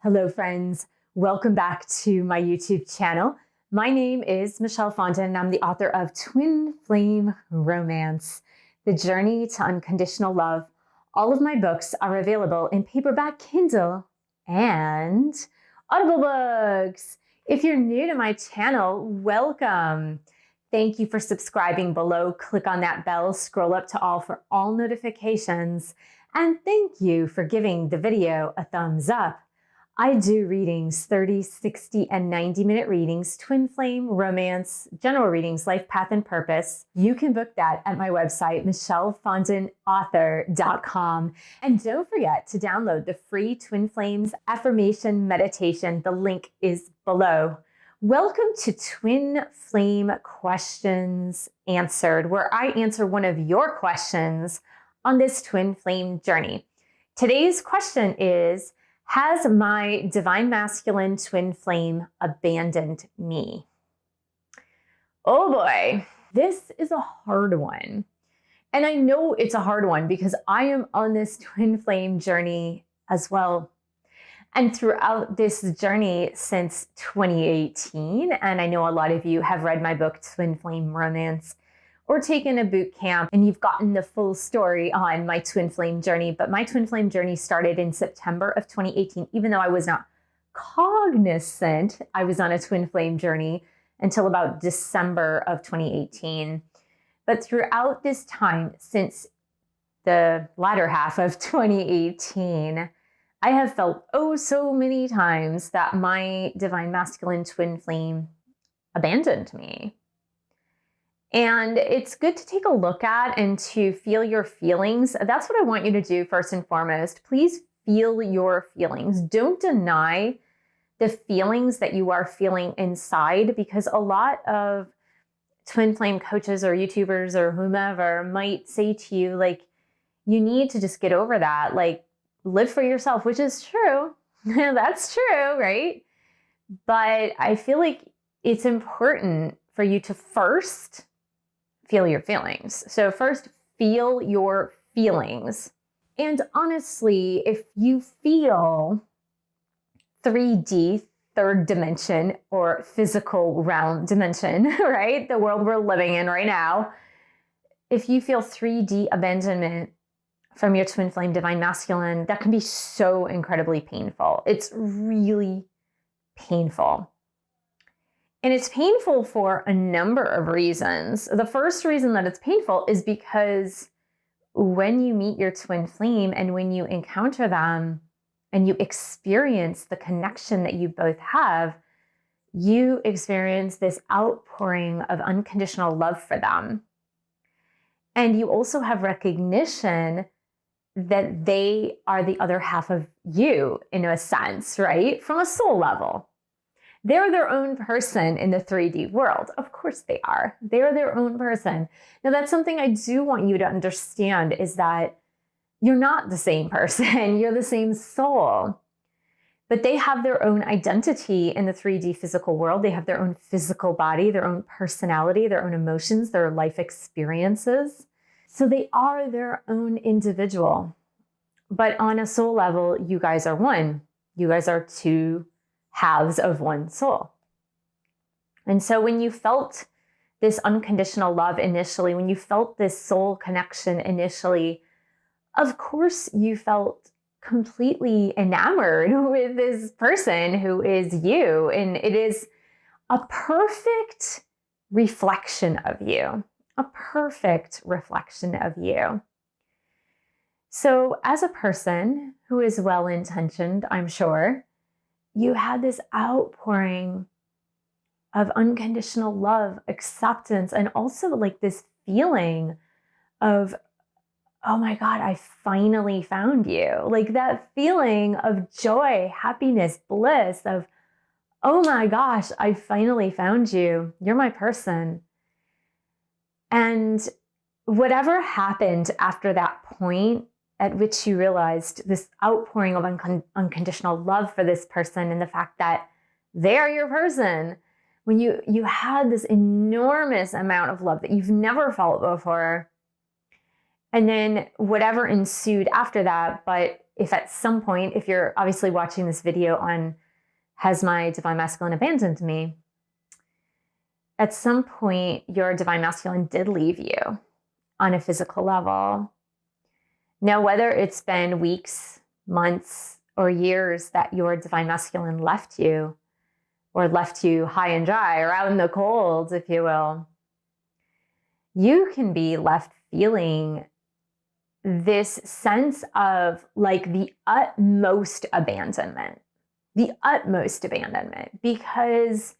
Hello, friends. Welcome back to my YouTube channel. My name is Michelle Fondin, and I'm the author of Twin Flame Romance, The Journey to Unconditional Love. All of my books are available in paperback, Kindle, and Audible books. If you're new to my channel, welcome. Thank you for subscribing below. Click on that bell, scroll up to all for all notifications, and thank you for giving the video a thumbs up. I do readings, 30, 60, and 90-minute readings, twin flame, romance, general readings, life path, and purpose. You can book that at my website, michellefondinauthor.com. And don't forget to download the free Twin Flames affirmation meditation. The link is below. Welcome to Twin Flame Questions Answered, where I answer one of your questions on this twin flame journey. Today's question is, has my divine masculine twin flame abandoned me? Oh boy, this is a hard one. And I know it's a hard one because I am on this twin flame journey as well. And throughout this journey since 2018, and I know a lot of you have read my book, Twin Flame Romance, or taken a boot camp and you've gotten the full story on my twin flame journey. But my twin flame journey started in September of 2018, even though I was not cognizant I was on a twin flame journey until about December of 2018. But throughout this time, since the latter half of 2018, I have felt oh so many times that my divine masculine twin flame abandoned me. And it's good to take a look at and to feel your feelings. That's what I want you to do first and foremost. Please feel your feelings. Don't deny the feelings that you are feeling inside, because a lot of twin flame coaches or YouTubers or whomever might say to you, like, you need to just get over that, like, live for yourself, which is true. That's true, right? But I feel like it's important for you to first feel your feelings. So first, feel your feelings. And honestly, if you feel 3D, third dimension, or physical realm dimension, right? The world we're living in right now. If you feel 3D abandonment from your twin flame divine masculine, that can be so incredibly painful. It's really painful. And it's painful for a number of reasons. The first reason that it's painful is because when you meet your twin flame and when you encounter them and you experience the connection that you both have, you experience this outpouring of unconditional love for them. And you also have recognition that they are the other half of you in a sense, right? From a soul level. They're their own person in the 3D world. Of course they are. They're their own person. Now, that's something I do want you to understand, is that you're not the same person. You're the same soul. But they have their own identity in the 3D physical world. They have their own physical body, their own personality, their own emotions, their life experiences. So they are their own individual. But on a soul level, you guys are one. You guys are two halves of one soul. And so when you felt this unconditional love initially, when you felt this soul connection initially, of course you felt completely enamored with this person who is you. And it is a perfect reflection of you, a perfect reflection of you. So as a person who is well-intentioned, I'm sure, you had this outpouring of unconditional love, acceptance, and also like this feeling of, oh my God, I finally found you. Like that feeling of joy, happiness, bliss of, oh my gosh, I finally found you. You're my person. And whatever happened after that point, at which you realized this outpouring of unconditional love for this person and the fact that they're your person, when you had this enormous amount of love that you've never felt before, and then whatever ensued after that, but if at some point, if you're obviously watching this video on has my divine masculine abandoned me, at some point your divine masculine did leave you on a physical level. Now, whether it's been weeks, months, or years that your divine masculine left you, or left you high and dry, or out in the cold, if you will, you can be left feeling this sense of like the utmost abandonment, because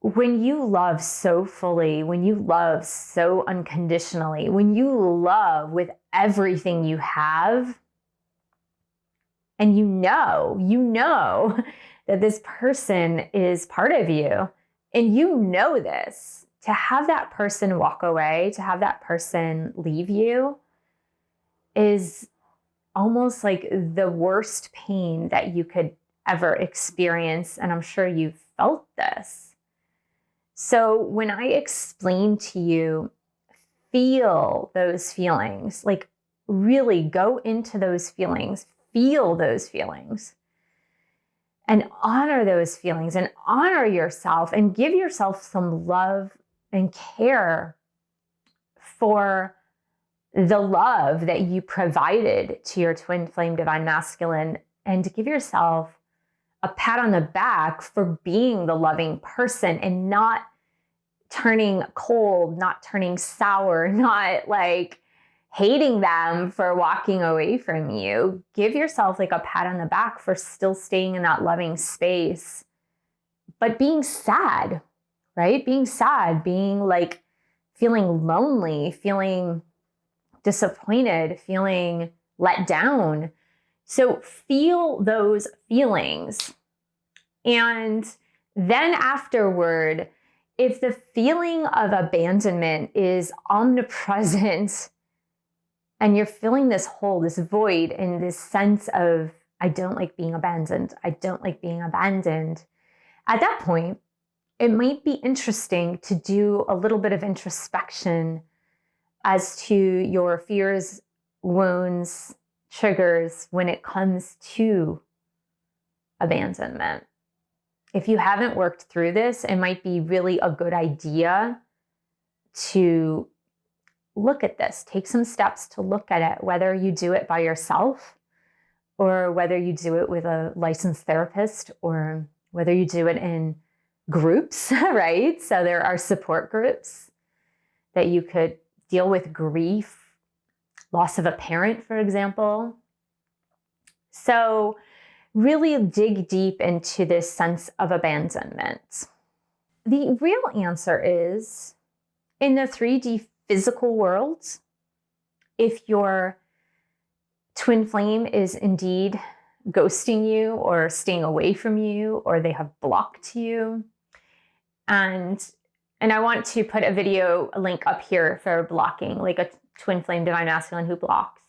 when you love so fully, when you love so unconditionally, when you love with everything you have, and you know that this person is part of you, and you know this, to have that person walk away, to have that person leave you is almost like the worst pain that you could ever experience. And I'm sure you've felt this. So when I explain to you, feel those feelings, like really go into those feelings, feel those feelings, and honor those feelings, and honor yourself, and give yourself some love and care for the love that you provided to your twin flame divine masculine, and to give yourself a pat on the back for being the loving person and not turning cold, not turning sour, not like hating them for walking away from you. Give yourself like a pat on the back for still staying in that loving space, but being sad, right? Being sad, being like feeling lonely, feeling disappointed, feeling let down. So feel those feelings. And then afterward, if the feeling of abandonment is omnipresent and you're feeling this hole, this void, and this sense of, I don't like being abandoned, I don't like being abandoned, at that point, it might be interesting to do a little bit of introspection as to your fears, wounds, triggers when it comes to abandonment. If you haven't worked through this, it might be really a good idea to look at this, take some steps to look at it, whether you do it by yourself or whether you do it with a licensed therapist or whether you do it in groups, right? So there are support groups that you could deal with grief, loss of a parent, for example. So really dig deep into this sense of abandonment. The real answer is in the 3D physical world, if your twin flame is indeed ghosting you or staying away from you, or they have blocked you. And I want to put a video link up here for blocking, like a twin flame divine masculine who blocks.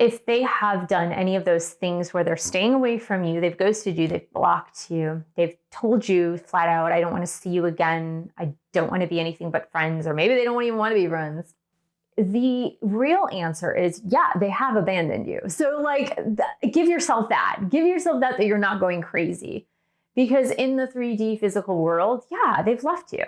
If they have done any of those things where they're staying away from you, they've ghosted you, they've blocked you, they've told you flat out, I don't want to see you again, I don't want to be anything but friends, or maybe they don't even want to be friends. The real answer is, yeah, they have abandoned you. So like, give yourself that. Give yourself that you're not going crazy. Because in the 3D physical world, yeah, they've left you.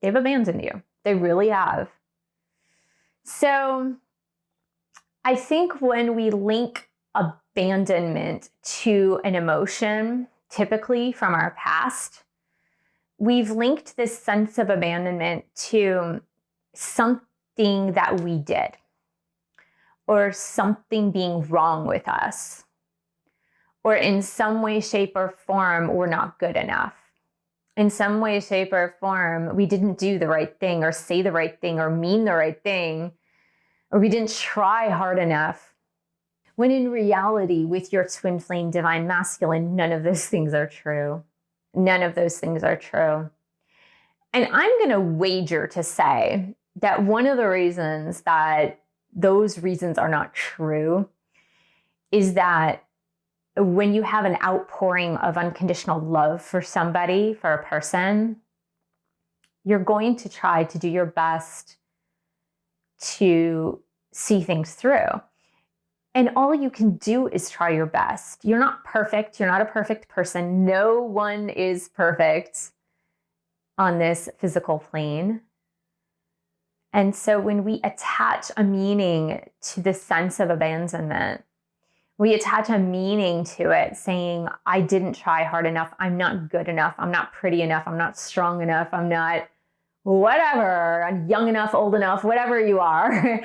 They've abandoned you. They really have. So I think when we link abandonment to an emotion, typically from our past, we've linked this sense of abandonment to something that we did, or something being wrong with us, or in some way, shape, or form, we're not good enough. In some way, shape, or form, we didn't do the right thing, or say the right thing, or mean the right thing, or we didn't try hard enough. When in reality, with your twin flame divine masculine, none of those things are true. None of those things are true. And I'm going to wager to say that one of the reasons that those reasons are not true is that when you have an outpouring of unconditional love for somebody, for a person, you're going to try to do your best to see things through. And all you can do is try your best. You're not perfect. You're not a perfect person. No one is perfect on this physical plane. And so when we attach a meaning to the sense of abandonment, we attach a meaning to it saying, I didn't try hard enough. I'm not good enough. I'm not pretty enough. I'm not strong enough. I'm not whatever. I'm young enough, old enough, whatever you are.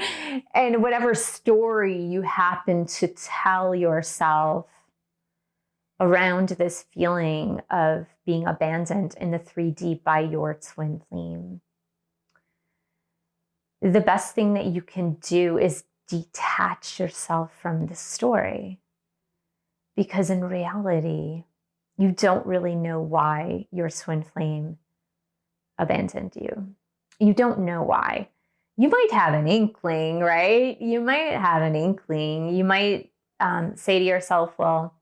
And whatever story you happen to tell yourself around this feeling of being abandoned in the 3D by your twin flame. The best thing that you can do is detach yourself from the story, because in reality, you don't really know why your twin flame abandoned you. You don't know why. You might have an inkling, right? You might have an inkling. You might say to yourself, well,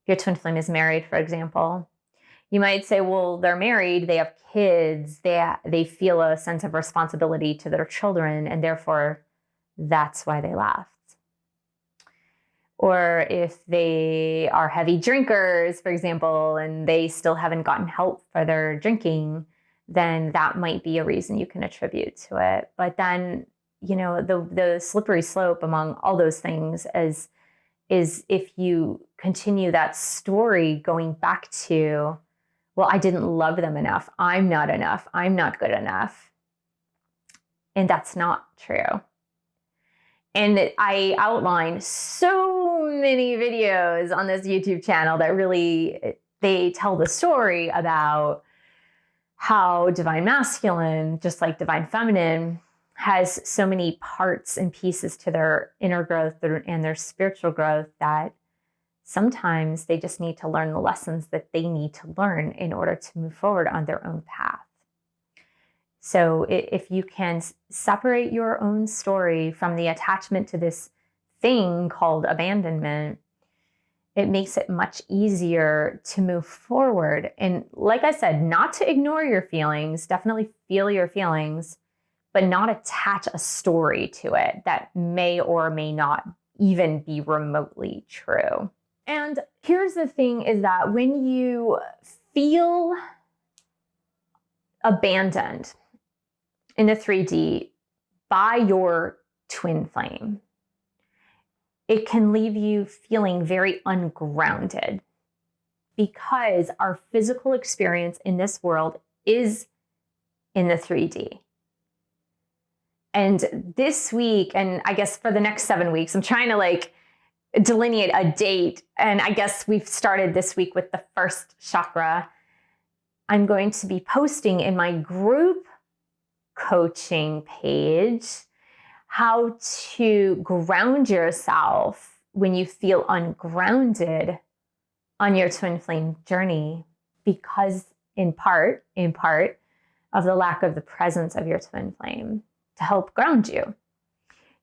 your twin flame is married, for example. You might say, well, they're married, they have kids, they feel a sense of responsibility to their children, and therefore that's why they left. Or if they are heavy drinkers, for example, and they still haven't gotten help for their drinking, then that might be a reason you can attribute to it. But then, the slippery slope among all those things is if you continue that story going back to, well, I didn't love them enough. I'm not enough. I'm not good enough. And that's not true. And I outline so many videos on this YouTube channel that really, they tell the story about how divine masculine, just like divine feminine, has so many parts and pieces to their inner growth and their spiritual growth that sometimes they just need to learn the lessons that they need to learn in order to move forward on their own path. So if you can separate your own story from the attachment to this thing called abandonment, it makes it much easier to move forward. And like I said, not to ignore your feelings, definitely feel your feelings, but not attach a story to it that may or may not even be remotely true. And here's the thing is that when you feel abandoned in the 3D by your twin flame, it can leave you feeling very ungrounded, because our physical experience in this world is in the 3D. And this week, and I guess for the next 7 weeks, I'm trying to delineate a date. And I guess we've started this week with the first chakra. I'm going to be posting in my group coaching page how to ground yourself when you feel ungrounded on your twin flame journey, because in part of the lack of the presence of your twin flame to help ground you.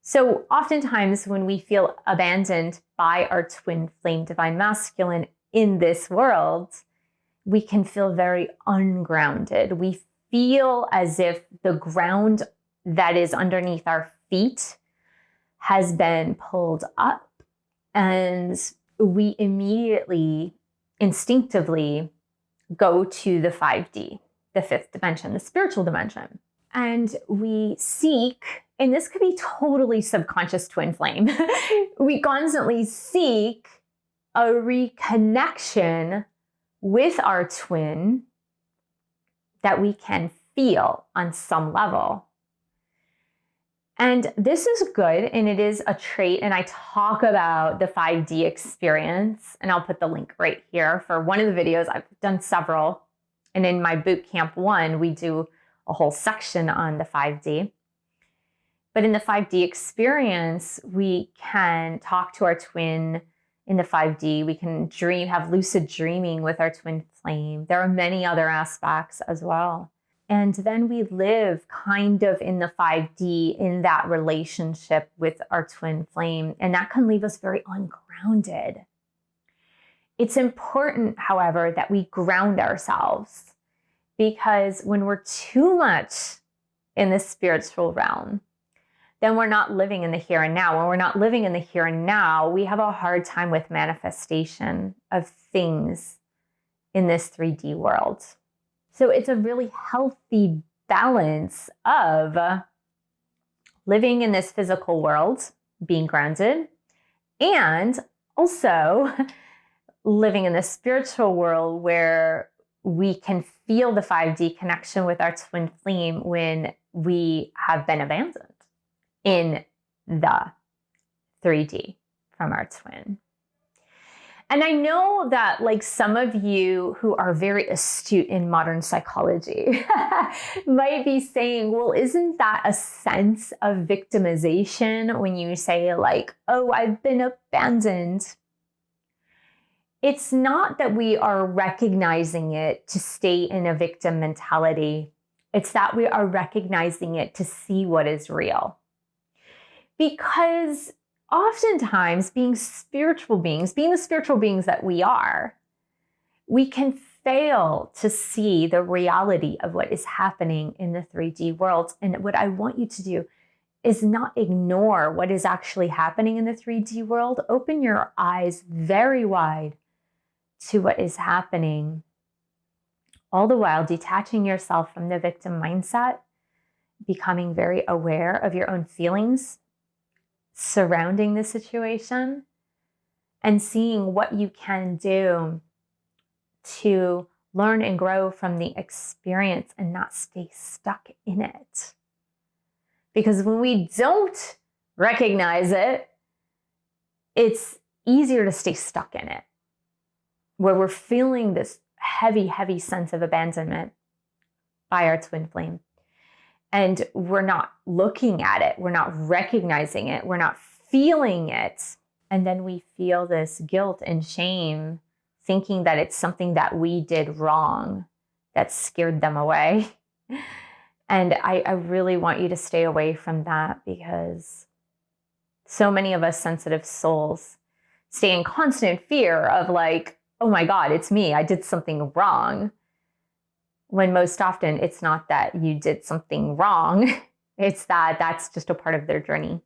So oftentimes when we feel abandoned by our twin flame divine masculine in this world, we can feel very ungrounded. We feel as if the ground that is underneath our feet has been pulled up, and we immediately, instinctively go to the 5D, the fifth dimension, the spiritual dimension. And we seek, and this could be totally subconscious twin flame, we constantly seek a reconnection with our twin that we can feel on some level. And this is good, and it is a trait, and I talk about the 5D experience, and I'll put the link right here for one of the videos. I've done several, and in my bootcamp 1, we do a whole section on the 5D. But in the 5D experience, we can talk to our twin in the 5D. We can dream, have lucid dreaming with our twin flame. There are many other aspects as well. And then we live kind of in the 5D in that relationship with our twin flame. And that can leave us very ungrounded. It's important, however, that we ground ourselves, because when we're too much in the spiritual realm, then we're not living in the here and now. When we're not living in the here and now, we have a hard time with manifestation of things in this 3D world. So it's a really healthy balance of living in this physical world, being grounded, and also living in the spiritual world where we can feel the 5D connection with our twin flame when we have been abandoned in the 3D from our twin. And I know that like some of you who are very astute in modern psychology might be saying, well, isn't that a sense of victimization when you say like, oh, I've been abandoned? It's not that we are recognizing it to stay in a victim mentality. It's that we are recognizing it to see what is real. Because oftentimes, being the spiritual beings that we are, we can fail to see the reality of what is happening in the 3D world. And what I want you to do is not ignore what is actually happening in the 3D world. Open your eyes very wide to what is happening, all the while detaching yourself from the victim mindset, becoming very aware of your own feelings surrounding the situation, and seeing what you can do to learn and grow from the experience and not stay stuck in it. Because when we don't recognize it, it's easier to stay stuck in it, where we're feeling this heavy, heavy sense of abandonment by our twin flame. And we're not looking at it, we're not recognizing it, we're not feeling it. And then we feel this guilt and shame, thinking that it's something that we did wrong that scared them away. And I really want you to stay away from that, because so many of us sensitive souls stay in constant fear of like, oh my God, it's me, I did something wrong. When most often it's not that you did something wrong, it's that that's just a part of their journey.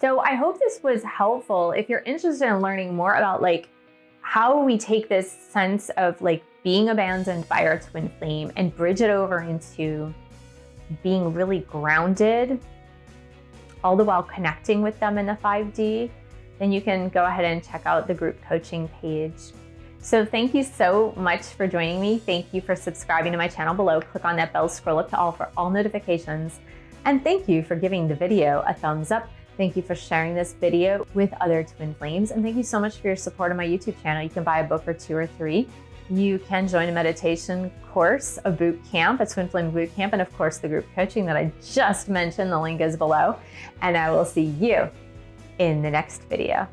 So I hope this was helpful. If you're interested in learning more about like how we take this sense of like being abandoned by our twin flame and bridge it over into being really grounded, all the while connecting with them in the 5D, then you can go ahead and check out the group coaching page. So thank you so much for joining me. Thank you for subscribing to my channel below. Click on that bell, scroll up to all for all notifications. And thank you for giving the video a thumbs up. Thank you for sharing this video with other twin flames. And thank you so much for your support on my YouTube channel. You can buy a book or 2 or 3. You can join a meditation course, a boot camp, a twin flame boot camp, and of course the group coaching that I just mentioned. The link is below. And I will see you in the next video.